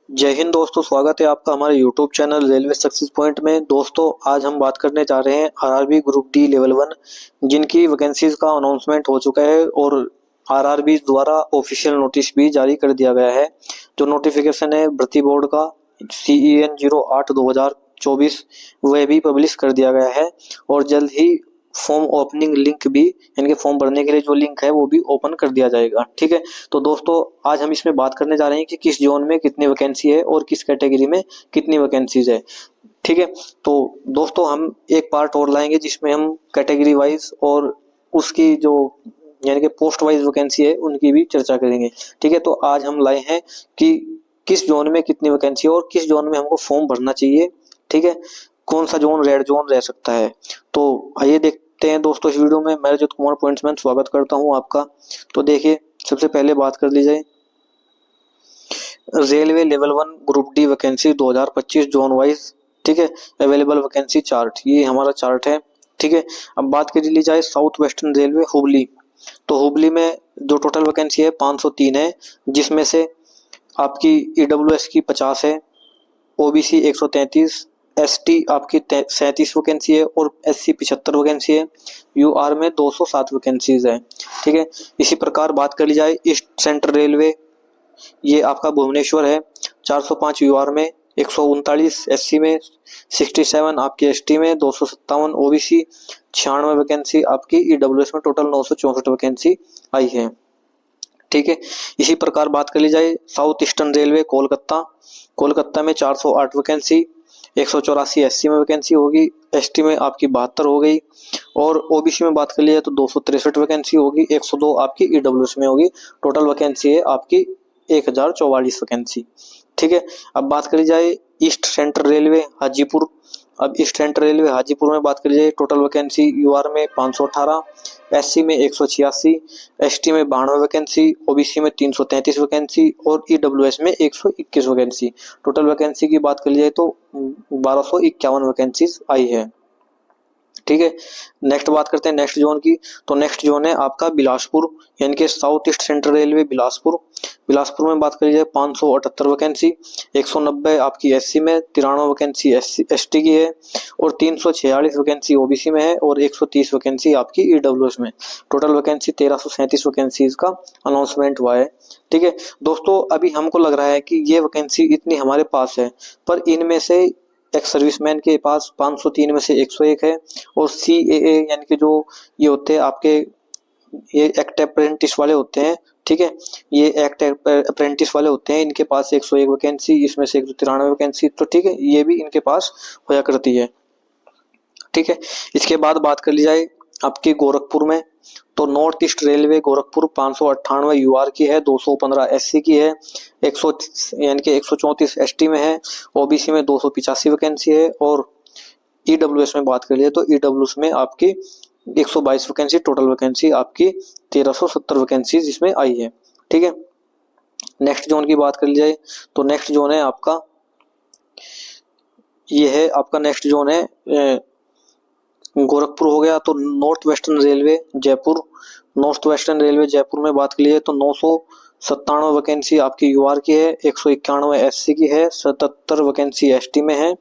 जय हिंद दोस्तों, स्वागत है आपका हमारे YouTube channel railway success point में। दोस्तों आज हम बात करने जा रहे हैं आरआरबी ग्रुप डी लेवल 1 जिनकी वैकेंसीज का अनाउंसमेंट हो चुका है और आरआरबी द्वारा ऑफिशियल नोटिस भी जारी कर दिया गया है। जो नोटिफिकेशन है भर्ती बोर्ड का CEN 08/2024 वह भी पब्लिश कर दिया गया है और जल्द ही फॉर्म ओपनिंग लिंक भी, इनके फॉर्म भरने के लिए जो लिंक है वो भी ओपन कर दिया जाएगा। ठीक है, तो दोस्तों आज हम इसमें बात करने जा रहे हैं कि किस जोन में कितनी वैकेंसी है और किस कैटेगरी में कितनी वैकेंसीज है। ठीक है, तो दोस्तों हम एक पार्ट और लाएंगे जिसमें हम कैटेगरी वाइज और उसकी जो यानी कि पोस्ट वाइज वैकेंसी है उनकी भी चर्चा करेंगे। ठीक है, तो आज हम लाए हैं कि किस जोन में कितनी वैकेंसी है और किस जोन में हमको फॉर्म भरना चाहिए। ठीक है, कौन सा जोन रेड जोन रह सकता है। तो आइए देखते हैं दोस्तों इस वीडियो में। मैं रजत कुमार पॉइंट्समैन स्वागत करता हूं आपका। तो देखिए सबसे पहले बात कर ली जाए railway level 1 group D vacancy 2025 zone wise. ठीक है, अवेलेबल वैकेंसी चार्ट, ये हमारा चार्ट है। ठीक है, अब बात कर ली जाए साउथ वेस्टर्न रेलवे हुबली। तो हुबली में जो टोटल वैकेंसी है 503 है, जिसमें से आपकी ईडब्ल्यूएस की 50 है, ओबीसी 133, एसटी आपकी 37 वैकेंसी है और एससी 75 वैकेंसी है। यूआर में 207 वैकेंसीज है। ठीक है, इसी प्रकार बात कर ली जाए ईस्ट सेंट्रल रेलवे, ये आपका भुवनेश्वर है, 405 यूआर में, 139 एससी में, 67 आपकी एसटी में, 257 ओबीसी, 96 वैकेंसी आपकी ईडब्ल्यूएस में, टोटल 964 वैकेंसी आई है। ठीक है, इसी प्रकार बात कर ली जाए south eastern railway Kolkata. Kolkata में 408 वैकेंसी, 184 एससी में वैकेंसी होगी, एसटी में आपकी 72 हो गई और ओबीसी में बात कर लिया तो 263 वैकेंसी होगी, 102 आपकी ईडब्ल्यूएस में होगी। टोटल वैकेंसी है आपकी 1044 वैकेंसी। ठीक है, अब बात करी जाए ईस्ट सेंट्रल रेलवे हाजीपुर। अब ईस्ट सेंट्रल रेलवे हाजीपुर में बात करी जाए टोटल वैकेंसी यूआर में 518, एससी में 186, एसटी में 92 वैकेंसी, ओबीसी में 333 वैकेंसी और ईडब्ल्यूएस में 121 वैकेंसी। टोटल वैकेंसी की बात कर ली जाए तो 1251 वैकेंसीज आई है। ठीक है, नेक्स्ट बात करते हैं नेक्स्ट जोन की। तो नेक्स्ट जोन है आपका बिलासपुर, यानी कि south east central railway Bilaspur. Bilaspur में बात करी जाए 578 वैकेंसी, 190 आपकी एससी में, 93 वैकेंसी एसटी की है और 346 वैकेंसी ओबीसी में है और 130 वैकेंसी आपकी ईडब्ल्यूएस में। टोटल वैकेंसी 1337 वैकेंसीज का अनाउंसमेंट हुआ है। ठीक है दोस्तों, अभी हमको लग रहा है कि ये वैकेंसी इतनी हमारे पास है, पर इनमें से एक सर्विसमैन के पास 503 में से 101 है और CAA यानी कि जो ये होते हैं आपके, ये एक्ट अप्रेंटिस वाले होते हैं। ठीक है, ये एक्ट अप्रेंटिस वाले होते हैं, इनके पास 101 वैकेंसी, इसमें से 193 वैकेंसी। तो ठीक है, ये भी इनके पास होया करती है। ठीक है, इसके बाद बात कर ली जाए आपकी गोरखपुर में। तो north east railway Gorakhpur 598 UR की है, 215 एससी की है, 100 यानी कि 134 एसटी में है, ओबीसी में 285 वैकेंसी है और ईडब्ल्यूएस में बात कर लिए तो ईडब्ल्यूएस में आपकी 122 वैकेंसी। टोटल वैकेंसी आपकी 1370 वैकेंसी इसमें आई है। ठीक है, नेक्स्ट जोन की बात कर ली जाए तो नेक्स्ट जोन है आपका, ये है आपका नेक्स्ट जोन है गोरखपुर हो गया। तो north western railway Jaipur, north western railway Jaipur में बात की है तो 997 वैकेंसी आपकी यूआर की है, 191 एससी की है, 77 वैकेंसी एसटी में है,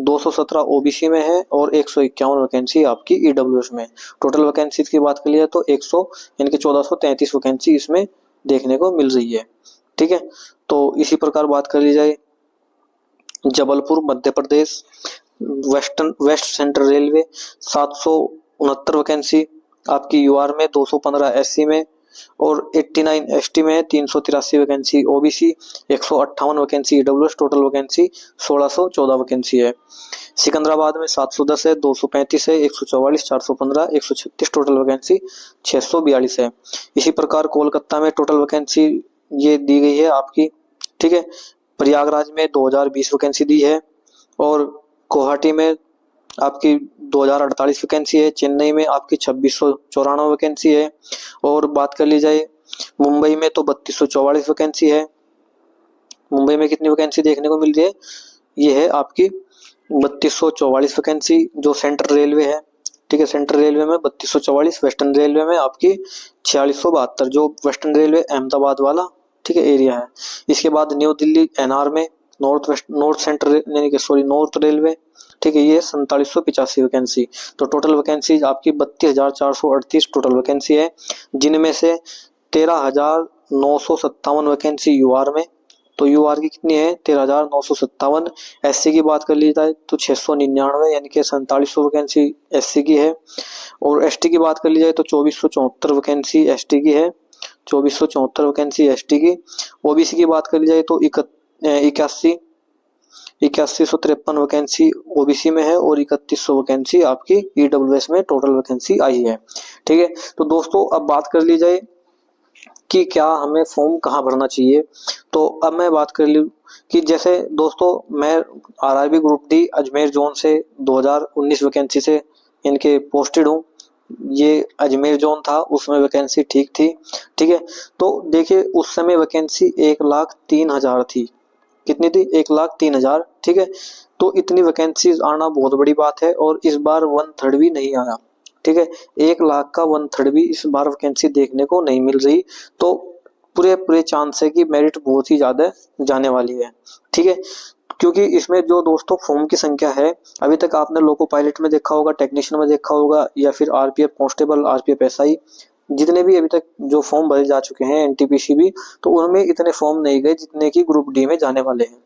217 ओबीसी में है और 151 वैकेंसी आपकी ईडब्ल्यूएस में। टोटल वैकेंसी की बात कर लिया तो 100 यानी कि 1433 वैकेंसी इसमें देखने को मिल रही है। ठीक है, तो इसी प्रकार बात कर ली जाए Jabalpur Madhya Pradesh, waste central railway 769 vacancy आपकी यूआर में, 215 एससी में और 89 एसटी में, 383 vacancy OBC, 158 vacancy EWS. Total vacancy 1614 vacancy है। सिकंदराबाद में 710 है, 235 है, 144, 415, 136। टोटल वैकेंसी 642 है। इसी प्रकार कोलकाता में टोटल वैकेंसी ये दी गई है आपकी। ठीक है, प्रयागराज में 2020 वैकेंसी दी है और गुवाहाटी में आपकी 2048 वैकेंसी है, चेन्नई में आपकी 2694 वैकेंसी है और बात कर ली जाए मुंबई में तो 3244 वैकेंसी है। मुंबई में कितनी वैकेंसी देखने को मिल रही है, ये है आपकी 3244 वैकेंसी जो सेंट्रल रेलवे है। ठीक है, सेंट्रल रेलवे में 3244, वेस्टर्न रेलवे में आपकी 4672, जो वेस्टर्न रेलवे अहमदाबाद वाला ठीक है एरिया है। इसके बाद न्यू दिल्ली एनआर में नॉर्थ सेंट्रल यानी कि सॉरी नॉर्थ रेलवे, ठीक है, ये 4785 वैकेंसी। तो टोटल वैकेंसी आपकी 32,438 टोटल वैकेंसी है, जिनमें से 13,957 वैकेंसी यूआर में। तो यूआर की कितनी है? 13,957। एससी की बात कर ली जाए तो 699 यानी कि 4700 वैकेंसी एससी की है। और एसटी की बात कर ली जाए तो 2474 वैकेंसी एसटी की है, 2474 वैकेंसी एसटी की। ओबीसी की बात कर ली जाए तो 8153 वैकेंसी ओबीसी में है और 3100 वैकेंसी आपकी ईडब्ल्यूएस में टोटल वैकेंसी आई है, ठीक है। तो दोस्तों अब बात कर ली जाए कि क्या हमें फॉर्म कहाँ भरना चाहिए। तो अब मैं बात कर लूँ कि जैसे दोस्तों मैं RRB group D Ajmer zone से 2019 वैकेंसी से इनके पोस्टेड हूँ। ये अजमेर जोन था, उसमें वैकेंसी ठीक थी, ठीक है। तो देखिए उस समय वैकेंसी 1,03,000 थी। कितनी थी? 1,03,000, ठीक है। तो इतनी वैकेंसी आना बहुत बड़ी बात है और इस बार 1/3 भी नहीं आया, ठीक है। 1,00,000 का 1/3 भी इस बार वैकेंसी देखने को नहीं मिल रही। तो पूरे चांस है कि मेरिट बहुत ही ज्यादा जाने वाली है, ठीक है। क्योंकि इसमें जो दोस्तों फॉर्म की संख्या है, अभी तक आपने लोको पायलट में देखा होगा, टेक्नीशियन में देखा होगा, या फिर आरपीएफ कांस्टेबल, आरपीएफ एसआई, जितने भी अभी तक जो फॉर्म भरे जा चुके हैं एनटीपीसी भी, तो उनमें इतने फॉर्म नहीं गए जितने की ग्रुप डी में जाने वाले हैं,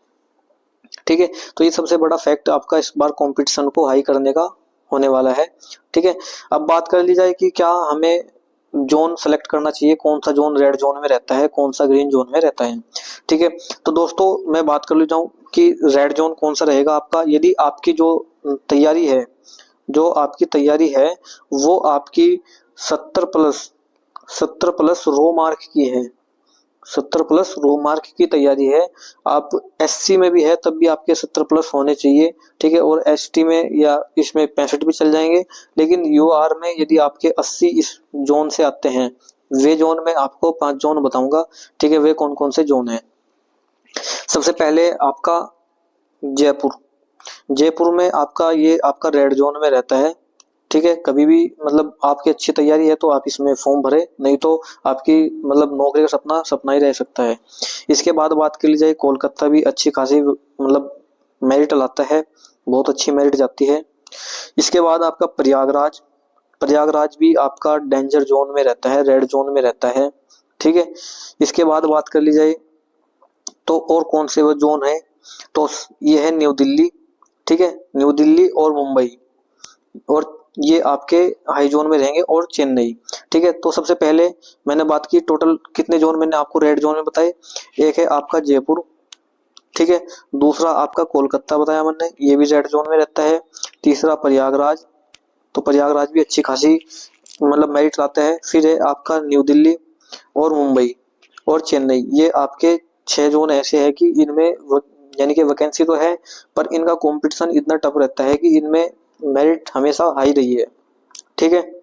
ठीक है। तो ये सबसे बड़ा फैक्ट आपका इस बार कंपटीशन को हाई करने का होने वाला है, ठीक है। अब बात कर ली जाए कि क्या हमें जोन सेलेक्ट करना चाहिए, कौन सा जोन रेड जोन में रहता है, कौन सा ग्रीन जोन में रहता है, ठीक है। तो दोस्तों मैं बात कर लेता हूँ कि रेड जोन कौन सा रहेगा आपका। यदि आपकी जो तैयारी है, जो आपकी तैयारी है वो आपकी 70 प्लस रो मार्क की है, 70 प्लस रो मार्क की तैयारी है। आप एससी में भी है तब भी आपके 70 प्लस होने चाहिए, ठीक है। और एसटी में या इसमें 65 भी चल जाएंगे। लेकिन यूआर में यदि आपके 80 इस जोन से आते हैं, वे जोन में आपको 5 जोन बताऊंगा, ठीक है। वे कौन कौन से जोन है? सबसे पहले आपका जयपुर। जयपुर में आपका ये आपका रेड जोन में रहता है, ठीक है। कभी भी मतलब आपकी अच्छी तैयारी है तो आप इसमें फॉर्म भरे, नहीं तो आपकी मतलब नौकरी का सपना सपना ही रह सकता है। इसके बाद बात कर ली जाए, कोलकाता भी अच्छी खासी मतलब मेरिट लाता है, बहुत अच्छी मेरिट जाती है। इसके बाद आपका प्रयागराज, प्रयागराज भी आपका डेंजर जोन में रहता है, रेड जोन में रहता है, ठीक है। इसके बाद बात कर ली जाए तो और कौन से वो जोन है, तो ये है न्यू दिल्ली, ठीक है। न्यू दिल्ली और मुंबई, और ये आपके हाई जोन में रहेंगे, और चेन्नई, ठीक है। तो सबसे पहले मैंने बात की टोटल कितने जोन मैंने आपको रेड जोन में बताए। एक है आपका जयपुर, ठीक है। दूसरा आपका कोलकाता बताया मैंने, ये भी रेड जोन में रहता है। तीसरा प्रयागराज, तो प्रयागराज भी अच्छी खासी मतलब मेरिट लाता है। फिर है आपका न्यू दिल्ली और मुंबई और चेन्नई। ये आपके 6 जोन ऐसे हैं कि इनमें यानी कि वैकेंसी तो है पर इनका कंपटीशन इतना टफ रहता है कि इनमें मेरिट हमेशा हाई रही है, ठीक है।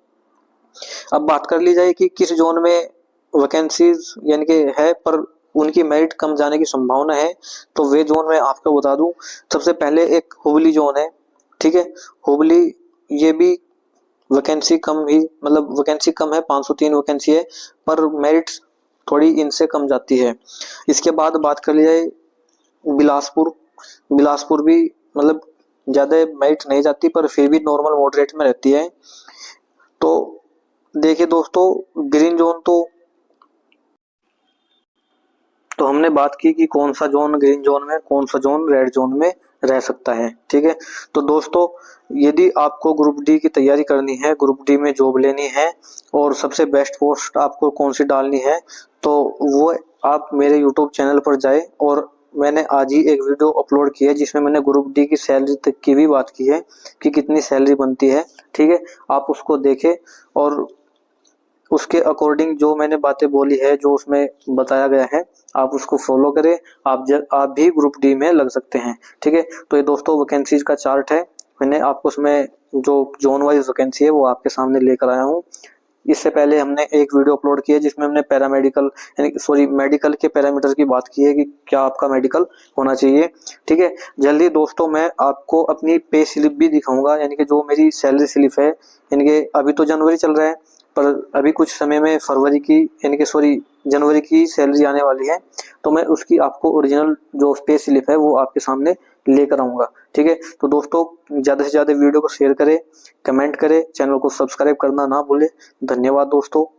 अब बात कर ली जाए कि किस जोन में वैकेंसीज यानी कि है पर उनकी मेरिट कम जाने की संभावना है, तो वे जोन मैं आपको बता दूं। सबसे पहले एक हुबली जोन है, ठीक है। हुबली, ये भी वैकेंसी कम ही मतलब वैकेंसी कम है, 503 वैकेंसी है, पर मेरिट थोड़ी इनसे कम जाती है। इसके बाद बात कर ली जाए बिलासपुर, बिलासपुर भी मतलब ज्यादा मेरिट नहीं जाती पर फिर भी नॉर्मल मॉडरेट में रहती है। तो देखिए दोस्तों ग्रीन जोन तो हमने बात की कि कौन सा जोन ग्रीन जोन में, कौन सा जोन रेड जोन में रह सकता है, ठीक है। तो दोस्तों यदि आपको ग्रुप डी की तैयारी करनी है, ग्रुप डी में जॉब लेनी है और सबसे बेस्ट पोस्ट आपको कौन सी डालनी है, तो वो आप मेरे यूट्यूब चैनल पर जाए, और मैंने आज ही एक वीडियो अपलोड की है जिसमें मैंने ग्रुप डी की सैलरी तक की भी बात की है कि कितनी सैलरी बनती है, ठीक है। आप उसको देखें और उसके अकॉर्डिंग जो मैंने बातें बोली है, जो उसमें बताया गया है, आप उसको फॉलो करें। आप भी ग्रुप डी में लग सकते हैं, ठीक है। तो ये दोस्तों वैकेंसीज का चार्ट है, मैंने आपको उसमें जो जोन वाइज वैकेंसी है वो आपके सामने लेकर आया हूँ। इससे पहले हमने एक वीडियो अपलोड की है जिसमें हमने पैरामेडिकल यानी सॉरी मेडिकल के पैरामीटर की बात की है कि क्या आपका मेडिकल होना चाहिए, ठीक है। जल्दी दोस्तों मैं आपको अपनी पे स्लिप भी दिखाऊंगा, यानी कि जो मेरी सैलरी स्लिप है, यानी कि अभी तो जनवरी चल रहा है पर अभी कुछ समय में फरवरी की यानी कि सॉरी जनवरी की सैलरी आने वाली है, तो मैं उसकी आपको ओरिजिनल जो पे स्लिप है वो आपके सामने लेकर आऊंगा। ठीक है, तो दोस्तों ज्यादा से ज्यादा वीडियो को शेयर करें, कमेंट करें, चैनल को सब्सक्राइब करना ना भूलें। धन्यवाद दोस्तों।